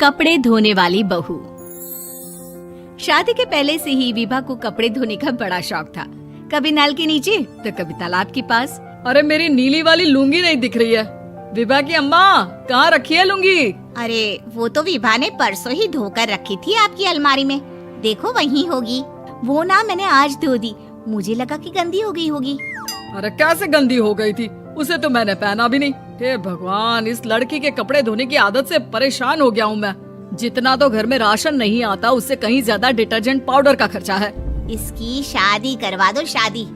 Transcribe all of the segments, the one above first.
कपड़े धोने वाली बहू। शादी के पहले से ही विभा को कपड़े धोने का बड़ा शौक था। कभी नल के नीचे तो कभी तालाब के पास। अरे मेरी नीली वाली लुंगी नहीं दिख रही है। विभा की अम्मा, कहाँ रखी है लुंगी? अरे वो तो विभा ने परसों ही धोकर रखी थी आपकी अलमारी में, देखो वहीं होगी। वो ना मैंने आज धो दी, मुझे लगा कि गंदी हो गई होगी। अरे कैसे गंदी हो गई थी, उसे तो मैंने पहना भी नहीं। हे भगवान, इस लड़की के कपड़े धोने की आदत से परेशान हो गया हूँ मैं। जितना तो घर में राशन नहीं आता, उससे कहीं ज्यादा डिटर्जेंट पाउडर का खर्चा है। इसकी शादी करवा दो, शादी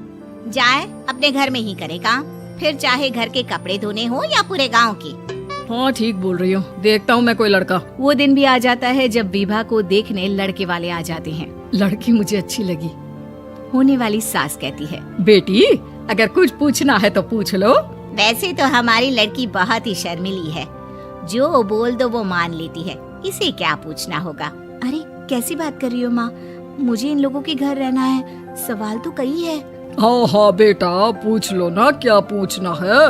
जाए अपने घर में ही करे काम, फिर चाहे घर के कपड़े धोने हो या पूरे गांव के। हाँ ठीक बोल रही हूँ, देखता हूँ मैं कोई लड़का। वो दिन भी आ जाता है जब विभा को देखने लड़के वाले आ जाते हैं। लड़की मुझे अच्छी लगी। होने वाली सास कहती है, बेटी अगर कुछ पूछना है तो पूछ लो। वैसे तो हमारी लड़की बहुत ही शर्मीली है, जो बोल दो वो मान लेती है, इसे क्या पूछना होगा। अरे कैसी बात कर रही हो माँ, मुझे इन लोगों के घर रहना है, सवाल तो कई है। हाँ हाँ बेटा, पूछ लो ना, क्या पूछना है।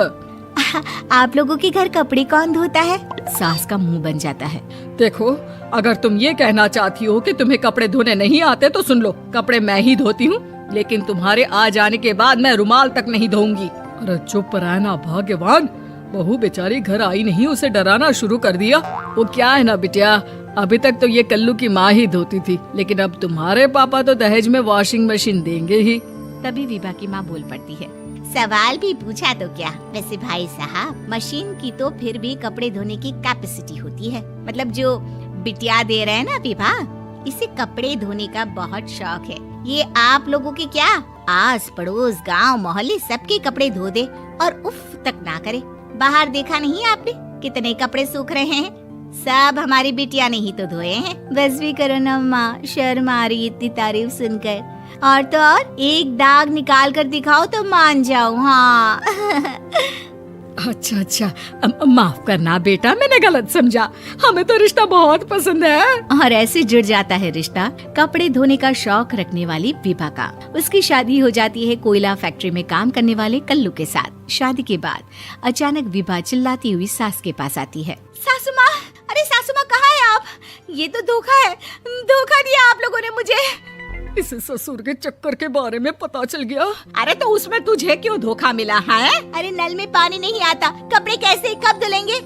आप लोगों के घर कपड़े कौन धोता है? सास का मुंह बन जाता है। देखो, अगर तुम ये कहना चाहती हो कि तुम्हें कपड़े धोने नहीं आते तो सुन लो, कपड़े मैं ही धोती हूँ, लेकिन तुम्हारे आ जाने के बाद मैं रुमाल तक नहीं धोऊंगी। अरे चुप रहना भाग्यवान, बहू बेचारी घर आई नहीं, उसे डराना शुरू कर दिया। वो क्या है ना बिटिया, अभी तक तो ये कल्लू की माँ ही धोती थी, लेकिन अब तुम्हारे पापा तो दहेज में वॉशिंग मशीन देंगे ही। तभी विभा की माँ बोल पड़ती है, सवाल भी पूछा तो क्या। वैसे भाई साहब, मशीन की तो फिर भी कपड़े धोने की कैपेसिटी होती है। मतलब जो बिटिया दे रहे हैं ना विभा, इसे कपड़े धोने का बहुत शौक है। ये आप लोगों के क्या, आस पड़ोस गांव मोहल्ले सबके कपड़े धो दे और उफ तक ना करे। बाहर देखा नहीं आपने कितने कपड़े सूख रहे हैं, सब हमारी बिटिया ने ही तो धोए हैं। बस भी करो ना माँ, शर्म आ रही इतनी तारीफ सुनकर। और तो और एक दाग निकाल कर दिखाओ तो मान जाऊँ। हाँ अच्छा अच्छा, माफ करना बेटा, मैंने गलत समझा। हमें तो रिश्ता बहुत पसंद है। और ऐसे जुड़ जाता है रिश्ता कपड़े धोने का शौक रखने वाली विभा का। उसकी शादी हो जाती है कोयला फैक्ट्री में काम करने वाले कल्लू के साथ। शादी के बाद अचानक विभा चिल्लाती हुई सास के पास आती है। सासू माँ, अरे सासू माँ कहाँ है आप? ये तो धोखा है, धोखा दिया आप लोगों ने मुझे। इसे ससुर के चक्कर के बारे में पता चल गया। अरे तो उसमें तुझे क्यों धोखा मिला है? अरे नल में पानी नहीं आता, कपड़े कैसे कब धुलेंगे?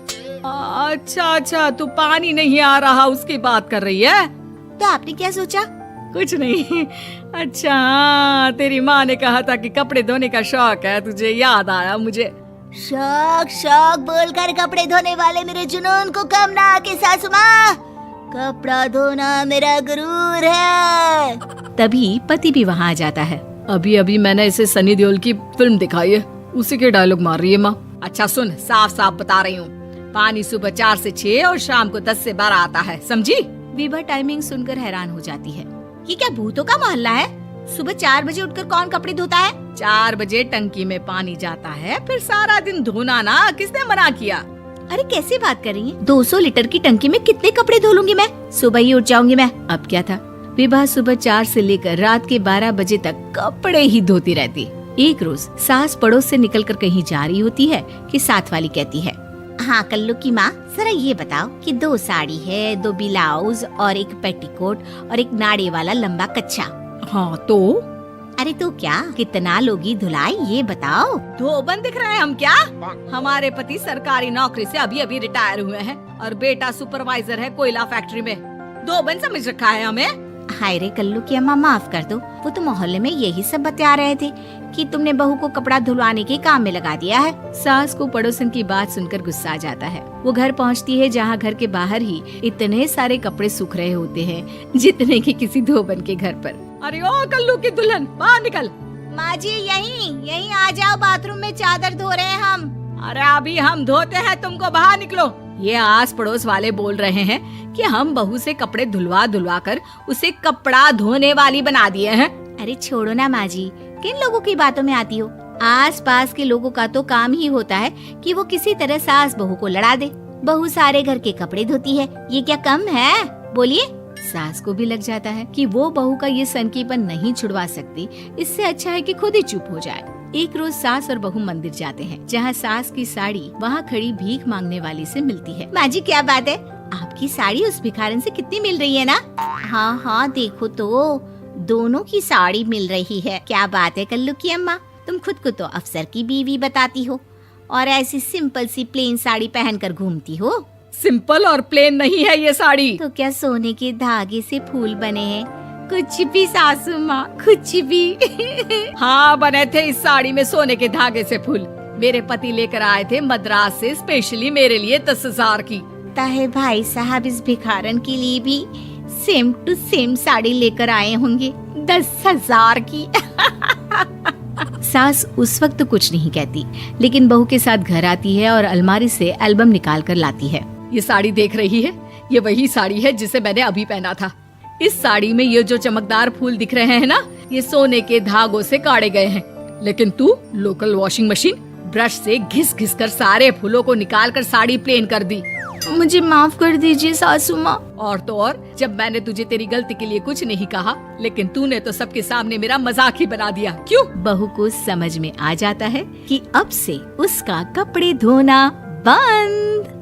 अच्छा अच्छा, तू पानी नहीं आ रहा उसकी बात कर रही है। तो आपने क्या सोचा? कुछ नहीं। अच्छा हाँ, तेरी माँ ने कहा था कि कपड़े धोने का शौक है तुझे, याद आया मुझे। शौक शौक बोलकर कपड़े धोने वाले मेरे जुनून को कम ना आके सासू माँ, कपड़ा धोना मेरा गुरूर है। तभी पति भी वहाँ आ जाता है। अभी अभी मैंने इसे सनी देओल की फिल्म दिखाई है, उसी के डायलॉग मार रही है माँ। अच्छा सुन, साफ साफ बता रही हूँ, पानी सुबह 4 से 6 और शाम को 10 से 12 आता है, समझी? विभा टाइमिंग सुनकर हैरान हो जाती है। ये क्या भूतों का मोहल्ला है? सुबह 4 बजे उठकर कौन कपड़े धोता है? 4 बजे टंकी में पानी जाता है, फिर सारा दिन धोना ना, किसने मना किया? अरे कैसी बात कर रही है? 200 लीटर की टंकी में कितने कपड़े धो लूंगी मैं, सुबह ही उठ जाऊंगी मैं। अब क्या था, विभा सुबह 4 से लेकर रात के 12 बजे तक कपड़े ही धोती रहती। एक रोज सास पड़ोस से निकलकर कहीं जा रही होती है कि साथ वाली कहती है, हाँ कल्लू की माँ, जरा ये बताओ कि 2 साड़ी है, 2 ब्लाउज और एक पेटीकोट और एक नाड़े वाला लंबा कच्छा। हाँ तो? अरे तो क्या, कितना लोगी धुलाई ये बताओ। धोबन दिख रहे हैं हम क्या? हमारे पति सरकारी नौकरी से अभी अभी रिटायर हुए हैं और बेटा सुपरवाइजर है कोयला फैक्ट्री में। धोबन समझ रखा है हमें? हाय रे कल्लू की अम्मा, माफ कर दो, वो तो मोहल्ले में यही सब बता रहे थे कि तुमने बहू को कपड़ा धुलवाने के काम में लगा दिया है। सास को पड़ोसन की बात सुनकर गुस्सा आ जाता है। वो घर पहुंचती है जहां घर के बाहर ही इतने सारे कपड़े सूख रहे होते हैं जितने कि किसी धोबन के घर पर। अरे ओ कल्लू की दुल्हन, बाहर निकल। माँ जी यहीं आ जाओ, बाथरूम में चादर धो रहे हैं हम। अरे अभी हम धोते हैं, तुमको बाहर निकलो। ये आस पड़ोस वाले बोल रहे हैं कि हम बहू से कपड़े धुलवा कर उसे कपड़ा धोने वाली बना दिए हैं। अरे छोड़ो ना माँ जी, किन लोगों की बातों में आती हो? आस पास के लोगों का तो काम ही होता है कि वो किसी तरह सास बहू को लड़ा दे। बहू सारे घर के कपड़े धोती है, ये क्या कम है? बोलिए। सास को भी लग जाता है कि वो बहू का ये सनकीपन नहीं छुड़वा सकती, इससे अच्छा है कि खुद ही चुप हो जाए। एक रोज सास और बहू मंदिर जाते हैं, जहाँ सास की साड़ी वहाँ खड़ी भीख मांगने वाली से मिलती है। माँ जी क्या बात है, आपकी साड़ी उस भिखारन से कितनी मिल रही है ना? हाँ हाँ देखो तो, दोनों की साड़ी मिल रही है। क्या बात है कल्लू की अम्मा, तुम खुद को तो अफसर की बीवी बताती हो और ऐसी सिंपल सी प्लेन साड़ी पहनकर घूमती हो। सिंपल और प्लेन नहीं है ये साड़ी। तो क्या सोने के धागे से फूल बने हैं? कुछ भी सासू माँ, कुछ भी। हाँ बने थे इस साड़ी में सोने के धागे से फूल। मेरे पति लेकर आए थे मद्रास से स्पेशली मेरे लिए 10,000 की। ताहे भाई साहब इस भिखारन के लिए भी सेम टू सेम साड़ी लेकर आए होंगे 10,000 की। सास उस वक्त तो कुछ नहीं कहती, लेकिन बहू के साथ घर आती है और अलमारी से एल्बम निकाल कर लाती है। ये साड़ी देख रही है, ये वही साड़ी है जिसे मैंने अभी पहना था। इस साड़ी में ये जो चमकदार फूल दिख रहे हैं ना, ये सोने के धागों से काटे गए हैं। लेकिन तू लोकल वॉशिंग मशीन ब्रश से घिस घिस कर सारे फूलों को निकाल कर साड़ी प्लेन कर दी। मुझे माफ कर दीजिए सासू माँ। और तो और, जब मैंने तुझे तेरी गलती के लिए कुछ नहीं कहा, लेकिन तूने तो सबके सामने मेरा मजाक ही बना दिया। क्यों? बहू को समझ में आ जाता है कि अब से उसका कपड़े धोना बंद।